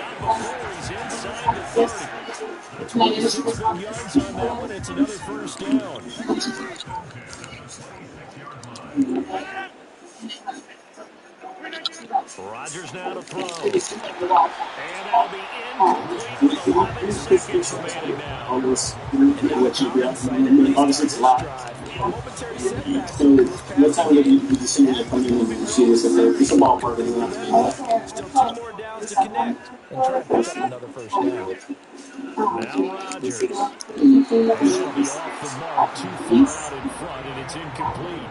Speaker 10: before he's inside the 30. 26 yards on that one. It's another first down. Rodgers now to throw. And that'll be incomplete with 11 seconds remaining now.
Speaker 3: Honestly, it's a lot. So, what time did you see that come in and see this? It's a ballpark.
Speaker 11: Still 2 more downs to connect and try to pick up another first down.
Speaker 10: Now Rodgers. He'll be off the mark, too far out in front, and it's incomplete.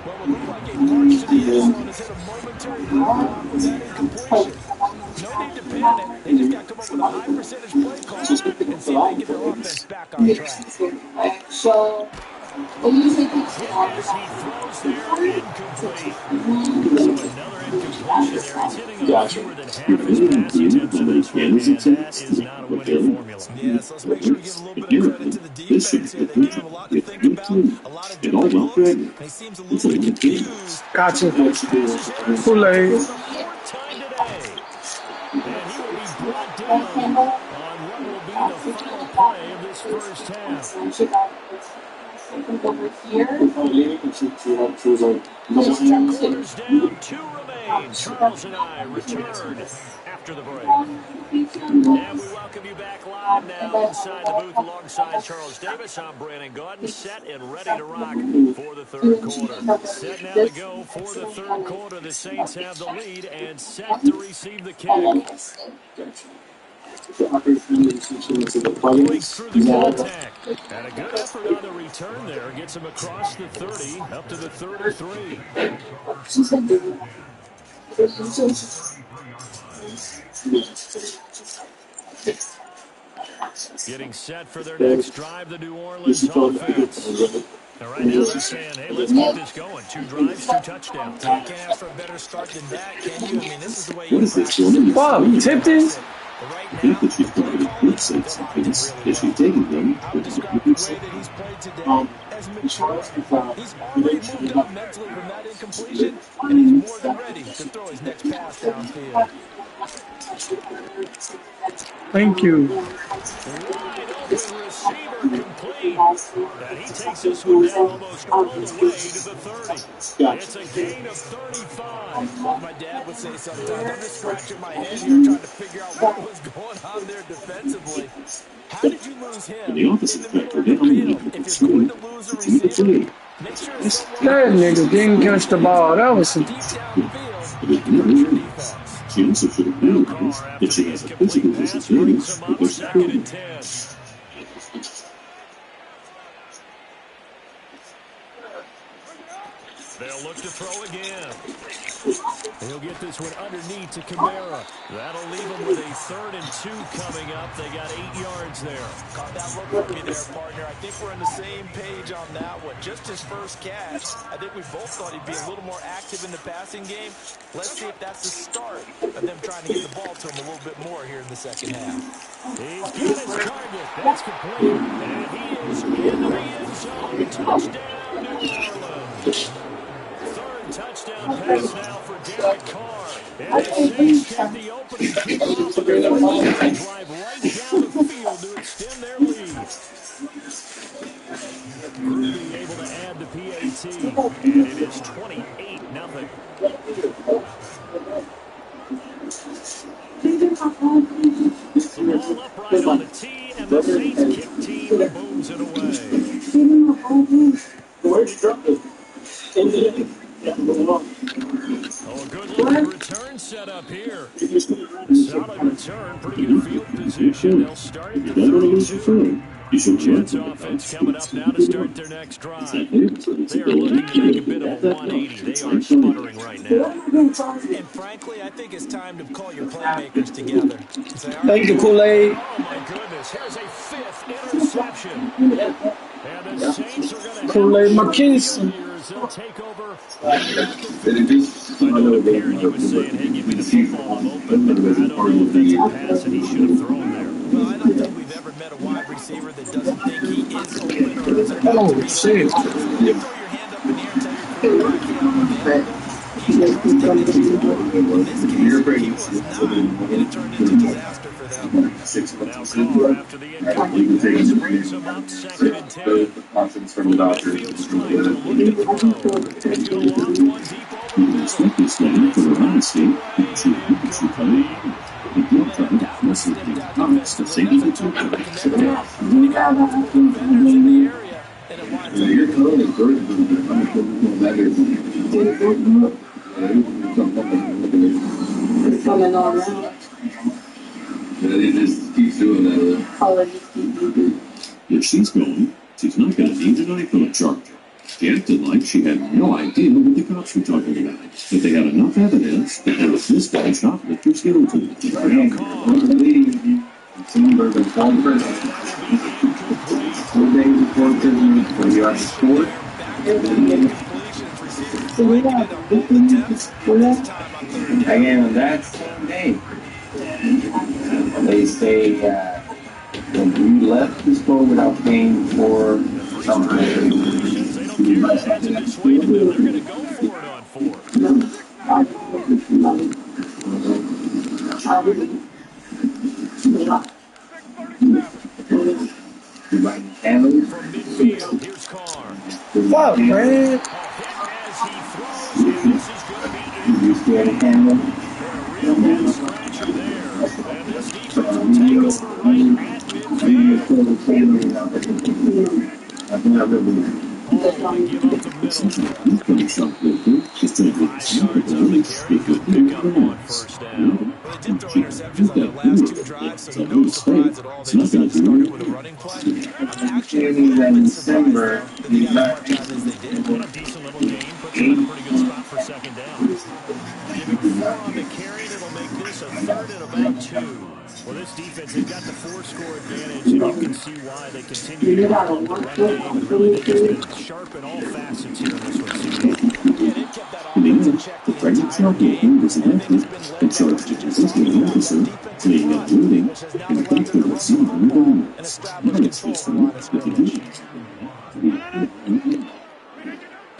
Speaker 11: Well, it looked like a march to the end zone has hit a momentary roadblock with that incompletion. No need to panic. They just got to come up with a high percentage play call and see if they get their offense back on track.
Speaker 7: So,
Speaker 10: As he throws there, incomplete. So another incompletion there. He's hitting on fewer than half his passing attempts in this one, and that is not a winning formula.
Speaker 11: Yeah, so let's make sure we give a little bit of credit to the defense here. They gave him a lot to think about, a lot of different looks, and he seems a little bit confused.
Speaker 9: Gotcha. Kool-Aid.
Speaker 10: Fourth time today. And he will be brought down on what will be the final play of this first half.
Speaker 7: over here.
Speaker 10: 2 quarters down, 2 remain. Charles and I return after the break. And we welcome you back live now inside the booth alongside Charles Davis. I'm Brandon Gaudin, set and ready to rock for the third quarter. Set now to go for the third quarter. The Saints have the lead and set to receive the kick. Going through the contact. And a good effort on the return there. Gets him across the 30, up to the 33. Getting set for their next drive, the New Orleans offense. And right now they're saying, hey, let's keep this going. 2 drives, 2 touchdowns.
Speaker 11: You can't ask for a better start than that, can you? I mean, this is the way you practice.
Speaker 8: Wow, you tipped it?
Speaker 2: I think that she's playing good sense things that she's taking them.
Speaker 11: I would describe the way that he's played today as mature. He's already moved up mentally from that incompletion, and he's more than ready to throw his next pass downfield.
Speaker 8: Thank you.
Speaker 10: Wide open receiver complete. And he takes this one down almost all the way to the 30. It's a gain of 35.
Speaker 11: Well, my dad would say sometimes, I'm just scratching my head here trying to figure out what was going on there defensively. How did you lose him
Speaker 2: The opposite
Speaker 11: in the
Speaker 2: factor
Speaker 11: middle of
Speaker 2: down
Speaker 11: the
Speaker 2: in
Speaker 11: field? If you're going to lose a receiver, make sure it's someone
Speaker 8: That nigga didn't catch the ball. That was some...
Speaker 11: deep downfield. Your defense.
Speaker 2: She also should have realized that she has a physical disadvantage because she's growing.
Speaker 10: They'll look to throw again. He'll get this one underneath to Kamara. That'll leave him with a 3rd and 2 coming up. They got 8 yards there.
Speaker 11: Caught that look for me there, partner. I think we're on the same page on that one. Just his first catch. I think we both thought he'd be a little more active in the passing game. Let's see if that's the start of them trying to get the ball to him a little bit more here in the second half.
Speaker 10: He's got his target. That's complete. And he is in the end zone. Touchdown, New Orleans. Touchdown pass now for Derek Carr. And the Saints get the opening kickoff of their drive right down the field to extend their lead. Ruby able to add the PAT. And it is 28-0. The ball upright on the tee, and the Saints kick team booms it away.
Speaker 1: Where'd you drop it?
Speaker 10: Oh, a good looking return set up here. Solid return, pretty good field position. They'll start at the 32. Jets offense coming up now to start their next drive. They are looking to make a bit of a 180. They are sputtering right now.
Speaker 11: And frankly, I think it's time to call your playmakers together.
Speaker 8: Thank you, Kool-Aid.
Speaker 10: Oh, my goodness. Here's a 5th interception. And the Saints are going to
Speaker 8: Kool-Aid McKinsey.
Speaker 10: They'll take over. I know it appeared he was saying, hey, give me the football, I'm open, but I don't know if that's a pass that he should have thrown there.
Speaker 11: Well, I don't think we've ever met a wide receiver that doesn't think he is open or is about
Speaker 8: Oh,
Speaker 11: to be.
Speaker 8: shit.
Speaker 11: Throw your hand up in the air and tell your quarterback, you know, man, he's trusting that you are. In this case, he was not, and it turned into disaster for them.
Speaker 10: Now Carr, after the incomplete pass, brings him up 2nd and 10.
Speaker 9: Options from the doctor.
Speaker 10: Field strike to look to throw. He's going to lob one deep over the
Speaker 2: It's like this guy for the honesty. She played. He did try to mess with the Thomas to save the 2 points.
Speaker 9: You're totally good.
Speaker 7: Coming all around.
Speaker 9: He just keeps doing that.
Speaker 7: Oh, just keep moving.
Speaker 2: If she's going, she's not going to need a knife on a charger. She acted like she had no idea what the cops were talking about. But they had enough evidence to have this guy shoplifter skeleton.
Speaker 9: Timberg and Conference. 4 days before Christmas, when you are scored. Again, that's the name. They say when you left the store without paying for some item.
Speaker 10: They don't care if that's a persuade them. They're going to go for it on 4. From midfield, here's Carr.
Speaker 8: Fuck, man.
Speaker 10: As he throws, and this is going to be
Speaker 9: You scared of Cameron?
Speaker 10: a real head scratcher there.
Speaker 9: I've never been.
Speaker 11: Well, they did throw interceptions on their last two drives, so no surprise at all. They decided to start it with a running play. I'm actually a little bit surprised that they got as much out as they did.
Speaker 10: A decent little gain, puts him in a pretty good spot for second down. Giving 4 on the carry, and it'll make this a 3rd and about 2. Well, this defense, they've got the 4-score advantage, and you can see why they continue to develop the run game. And really, they've just been sharp in all facets here in this one, CJ.
Speaker 11: Yeah, they've kept that offense in check the entire game. And I think it's been led by the defense front, which has now allowed them to run the ball and establish control of the line of scrimmage.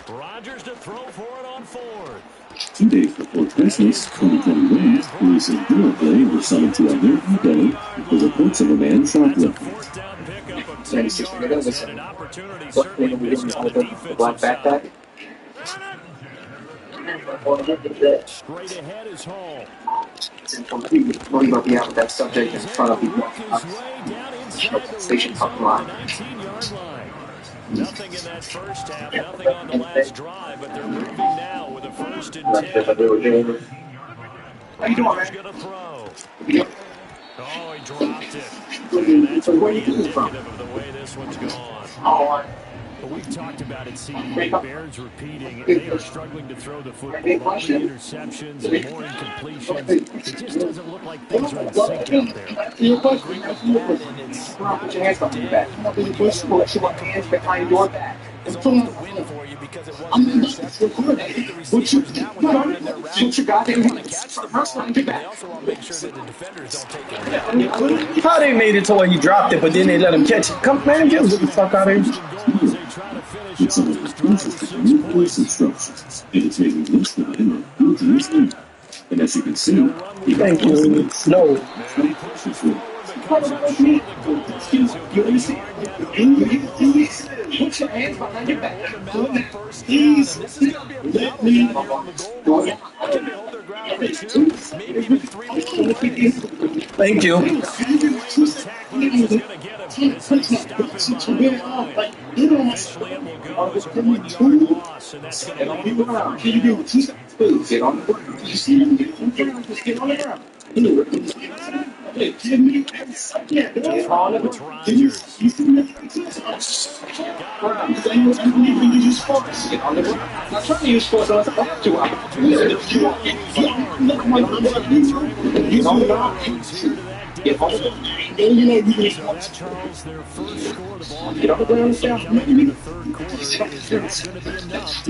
Speaker 10: Rodgers to throw for it on 4th.
Speaker 2: 2 days before Christmas, 2021, police in Brooklyn were summoned to a American Day with reports of a man shoplifting.
Speaker 13: Black backpack.
Speaker 10: Straight ahead is Hall.
Speaker 13: Worry about the out with that subject in front of people. Station parking lot.
Speaker 10: Nothing in that first half, nothing on the last drive, but they're moving now with a 1st and 10.
Speaker 13: How you doing, man?
Speaker 10: Gonna throw. Oh, he dropped it. And that's pretty indicative of the way this one's gone. But we've talked about it, CD. Bears repeating. They are struggling to throw the football. All the interceptions and more incompletions. It just doesn't look like things are in sync out there.
Speaker 13: Put your hands behind your back. Put your hands behind your back.
Speaker 11: It's almost a win for you because it wasn't an interception. I think the receivers now when they're in their route, they want to catch the ball. They also want to make sure that the defenders don't take it.
Speaker 14: How they made it to where he dropped it, but then they let him catch it. Come, man, get the fuck out of here.
Speaker 2: It's some of the closest new voice instructions, and it's making this time a huge listening. And as you can see,
Speaker 14: thank you. No.
Speaker 13: Put your hands behind your back. Please let me go.
Speaker 14: Thank you.
Speaker 13: Get on the ground. You see him? Just get on the ground. Get on the ground. You use force. Get on the ground. I'm not trying to use force. I'm about to. Get on the ground. Get on the ground.
Speaker 10: Charles, their first score of the ball.
Speaker 13: Get on the ground, South.
Speaker 10: The third quarter is going to be enough.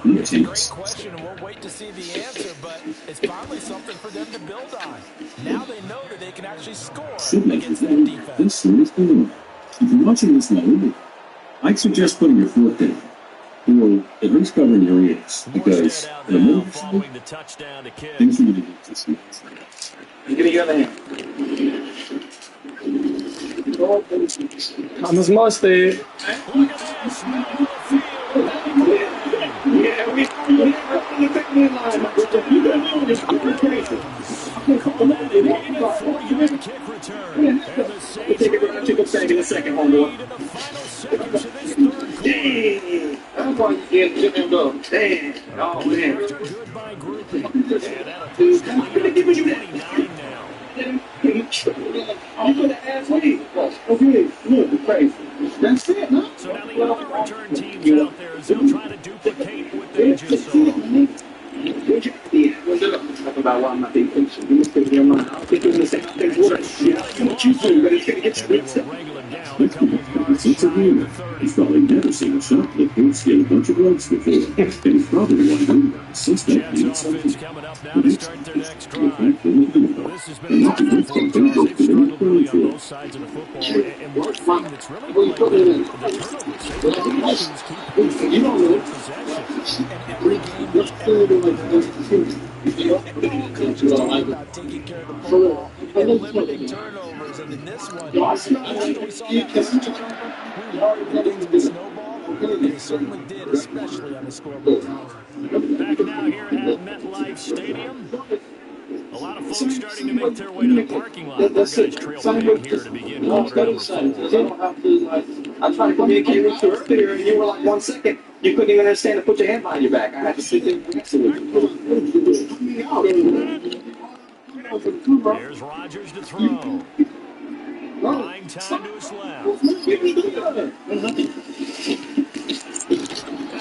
Speaker 10: Great
Speaker 11: question, and we'll wait to see the answer, but it's finally something for them to build on. Now they know that they can actually score against that defense.
Speaker 2: If you're watching this live, I'd suggest putting your foot down. Or at least covering your ears, because the moment
Speaker 10: following the touchdown to kick.
Speaker 2: things are going to get this week.
Speaker 13: Give me your other hand.
Speaker 14: Thomas Mustard.
Speaker 13: Yeah, we the family line. Take it around to the second in a second, homeboy. Dang. I'm going to get him go. Dang. Oh, man. I'm going to ask me. Okay, look, crazy. That's it, huh?
Speaker 10: So now the other return teams out there as they'll try to duplicate what they just saw.
Speaker 13: Talk about why I'm not being patient. You must take your mind. I'll think you're going to say, I'll take what you do, but it's going to get you ripped up.
Speaker 2: Since a year, he's probably never seen a shoplifter steal a bunch of drugs before, and he's probably wondering why his sister needs something.
Speaker 10: Coming up now to start their next drive. This has been a tough one for them. They've struggled really on both sides of the football. And one thing that's really played the turnovers.
Speaker 13: You don't know.
Speaker 11: Every game, about taking care of the ball and limiting turnovers, and in this one, we saw that things would snowball, and they certainly did, especially on the scoreboard.
Speaker 10: Back now here at MetLife Stadium. A lot of folks starting to make their way to the parking lot. Our guys trail big here to begin quarter number 4.
Speaker 13: I tried to communicate with you earlier, and you were like 1 second. You couldn't even understand to put your hand behind your back. I had to sit there next to you.
Speaker 10: There's Rodgers to throw. Buying time to his left. And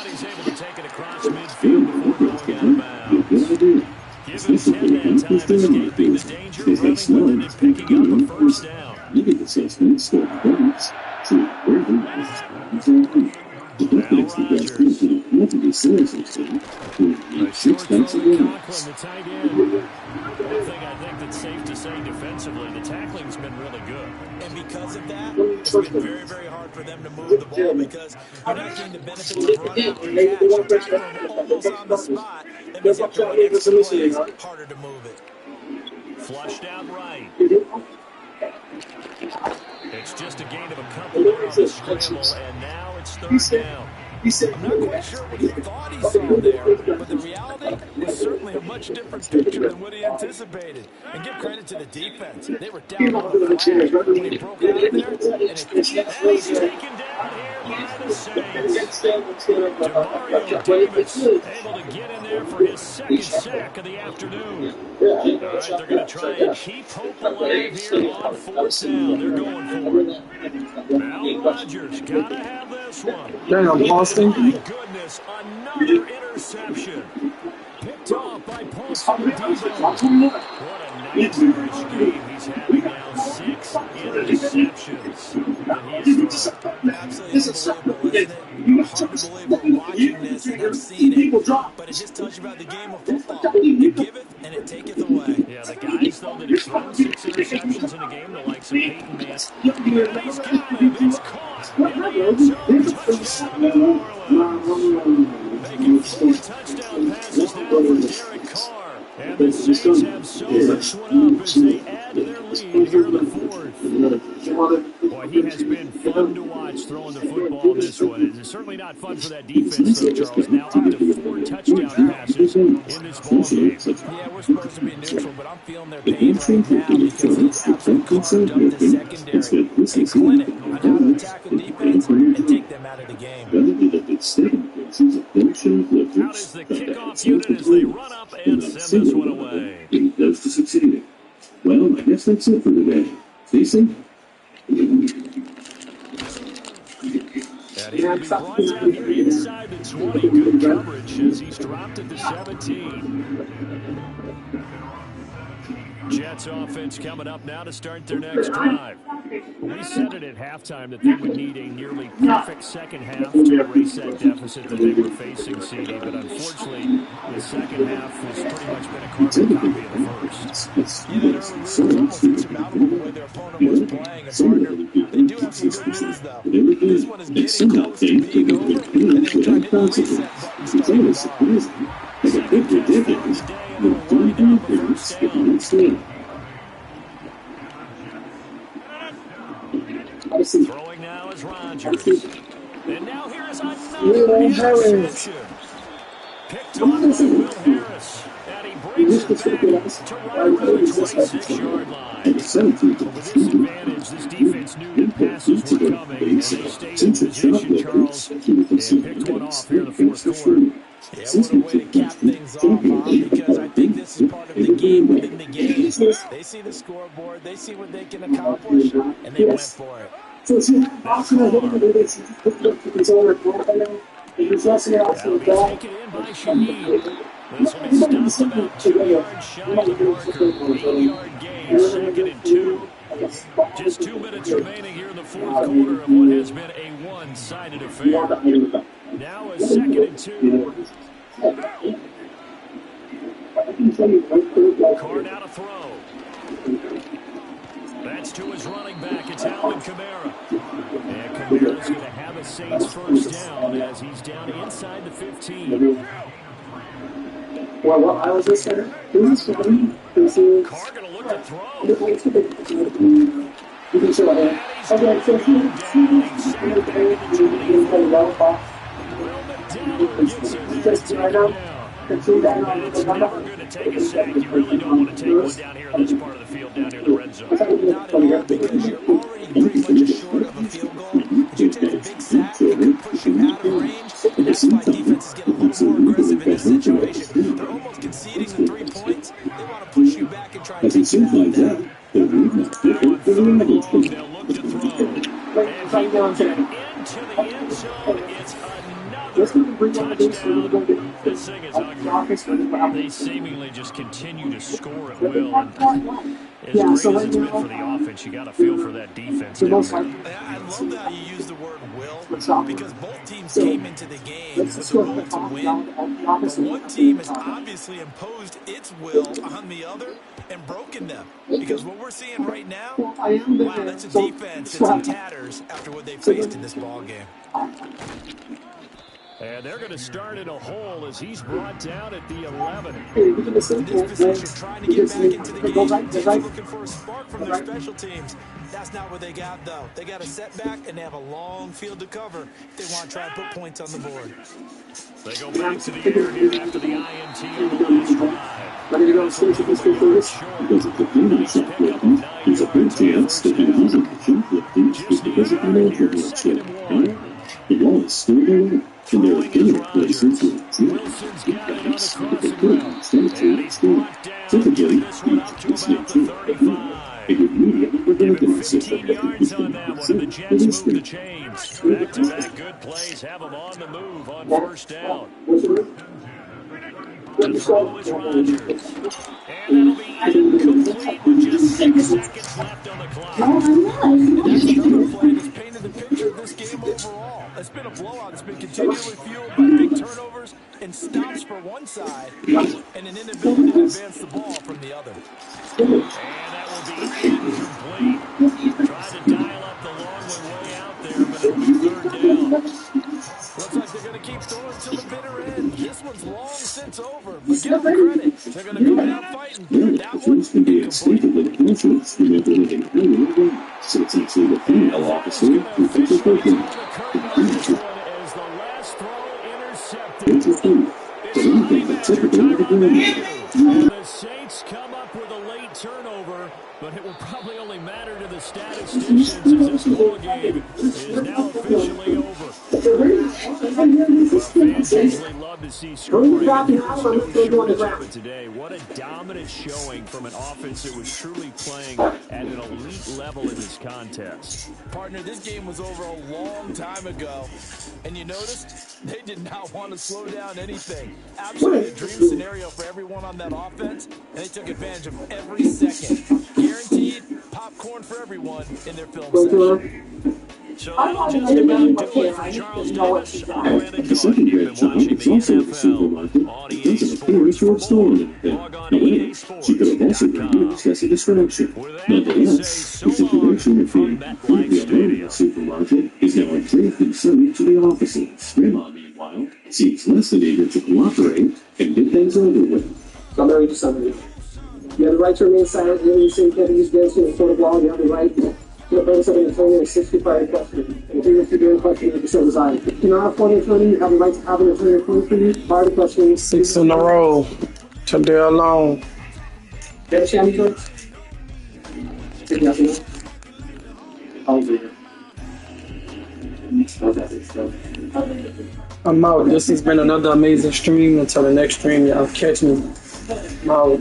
Speaker 10: he's able to take it across midfield before going out of bounds. Give him 10 that time, escaping the danger, running with it, and picking up a first down.
Speaker 2: Maybe the suspect stole points. So, where the defense the best thing nothing to say something. Six points a game.
Speaker 10: Conklin, the tight end. One thing I think that's safe to say defensively, the tackling's been really good.
Speaker 11: And because of that, it's been very, very hard for them to move the ball because you're not getting the benefits of run after catch. You're tackling almost on the spot. That means you have to run extra plays, harder to move it.
Speaker 10: Flushed out right. It's just a gain of a couple there on the scramble, and now it's third down.
Speaker 11: I'm not quite sure what he thought he saw there, but the reality was certainly a much different picture than what he anticipated. And give credit to the defense. They were down on the flag when he broke out of there, and he's
Speaker 10: taken down here by the Saints. Demario Davis able to get in there for his second sack of the afternoon. All right, they're going to try and keep hope alive here on fourth down. They're going for it. Now Rodgers got to have this one.
Speaker 8: Damn, Boston.
Speaker 10: My goodness, another interception. Picked off by Paul Sorrentino. What a nightmarish game he's having now. 6 interceptions that he has thrown.
Speaker 11: Absolutely unbelievable, isn't it? Hard to believe we're watching this and have seen it, but it just tells you about the game of football. You give it, and it taketh away.
Speaker 10: Yeah, the guys, though, that have thrown 6 interceptions in a game, the likes of Peyton Manning. And he's got him. It's caught in the end zone. Touchdown, New Orleans. Making 4 touchdown passes now for Derek Carr. And the Saints have sewn this one up as they add to their lead here in the fourth. Boy, he has been fun to watch throwing the football in this one. It's certainly not fun for that defense, though, Charles. Now up to 4 touchdown passes in this ballgame.
Speaker 11: Yeah, we're supposed to be neutral, but I'm feeling their pain right now because he's absolutely carved up the secondary. A clinic on how to attack the defense and take them out of the game.
Speaker 10: How does the kickoff unit as they run up and send this one away?
Speaker 2: Close to succeeding. Well, I guess that's it for today. Stacy?
Speaker 10: And he'll be brought down here inside the 20. Good coverage as he's dropped it to 17. Jets offense coming up now to start their next drive. We said it at halftime that they would need a nearly perfect second half to erase that deficit that they were facing, CD, but unfortunately, the second half has pretty much been a carbon copy of the first.
Speaker 11: Yeah, that early lead was almost insurmountable the way their opponent was playing. And partner, they do have some good news, though. This one is getting close to being over, and they're trying to hit the reset button starting tomorrow.
Speaker 10: Second catch for his day, and they'll line down the first down. Throwing now is Rodgers. And now here is another interception. Picked off by Will Harris. And he brings it back to right around the 26-yard line. With this advantage, this defense knew that passes were coming. And they stayed in position, Charles, and picked one off here in the fourth quarter.
Speaker 11: Yeah, what a way to cap things off, because I think this is part of the game within the game. They see the scoreboard, they see what they can accomplish, and they went for it.
Speaker 10: Now be taken in by Shaheed. This will be stopped about 2 yards shy of the marker. 8-yard gain, 2nd and 2. Just 2 minutes remaining here in the fourth quarter of what has been a one-sided affair. Now a 2nd and 2. Carr now to throw. That's to his running back. It's Alvin Kamara. And Kamara's going to have a Saints first down as he's down inside the 15.
Speaker 13: Well, I was just there.
Speaker 10: Carr going to look to throw.
Speaker 13: You can show it. Okay, so
Speaker 10: Will McDowell gets in there to take it down. It's never going to take a sack. You really don't want to take one down here in this part of the field, down near the red zone.
Speaker 11: Not at all, because you're already pretty much short of a field goal. If you take a big sack, it could push you out of range. And that's why defenses get a little more aggressive in this situation. They're almost conceding the 3 points. They want to push you back and try and take you out of that.
Speaker 10: They'll look to throw. And into the end zone, it's another touchdown. This thing is ugly. They seemingly just continue to score at will. And as great as it's been for the offense, you got to feel for that defense down there.
Speaker 11: I love how you use the word will, because both teams came into the game with the will to win. But one team has obviously imposed its will on the other and broken them. Because what we're seeing right now, wow, that's a defense that's in tatters after what they faced in this ball game.
Speaker 10: And they're going to start in a hole as he's brought down at the 11.
Speaker 11: In this position, trying to get back into the game, they're looking for a spark from their special teams. That's not what they got, though. They got a setback, and they have a long field to cover if they want to try and put points on the board.
Speaker 10: They go back to the air here after the INT on the last drive.
Speaker 2: Because of the penalty shot button, there's a good chance that he doesn't shoot with these just because of the nature of that shit. The ball is still there. And there are other places where teams get guys that they could instead to score. Typically, it's not true. It would immediately prevent them from
Speaker 10: 15 yards on that one, and the Jets move the chains. Back-to-back good plays have them on the move on first down. To throw is Rodgers. And that'll be incomplete with just 6 seconds left on the clock.
Speaker 11: And that's another play that's painted the picture of this game overall. It's been a blowout. It's been continually fueled by big turnovers and stops for one side and an inability to advance the ball from the other.
Speaker 10: And that will be incomplete. Trying to dial up the long way out there, but it'll be third down.
Speaker 11: Looks like they're going to keep throwing till the bitter end. This one's long since over, but give them credit. They're going to go down fighting. That one's incomplete.
Speaker 2: So it's actually the female officer who takes a break in.
Speaker 10: As the last throw intercepted. And the Saints come up with a late turnover, but it will probably only matter to the statisticians as this ball game is now officially over. Fans usually love to see scoring. But today, what a dominant showing from an offense that was truly playing at an elite level in this contest.
Speaker 11: Partner, this game was over a long time ago, and you noticed they did not want to slow down anything. Absolutely a dream scenario for everyone on that offense, and they took advantage of every second. Guaranteed popcorn for everyone in their film session.
Speaker 10: So that'll just about do it for Charles Davis. I'm Brandon Gaudin. You've been watching the NFL on EA Sports. For more, log on to EASports.com.
Speaker 2: Excessive distraction. Nonetheless, this information of the American supermarket is now directly subject to the offices. Grandma, meanwhile, seems less than eager to cooperate and get things over with.
Speaker 13: Summary to summary. You have the right to remain silent. You can't use against you in court of law. You have the right to the purpose of an attorney and 65 question. And if you're doing question, you can so resign. If you not have an attorney, you have the right to have an attorney appointed for you. Bar the question.
Speaker 14: 6 in a row. Till they're alone.
Speaker 13: You have a chance, George? Take nothing. I'll do it.
Speaker 14: I'm out. This has been another amazing stream. Until the next stream, y'all catch me. I'm out.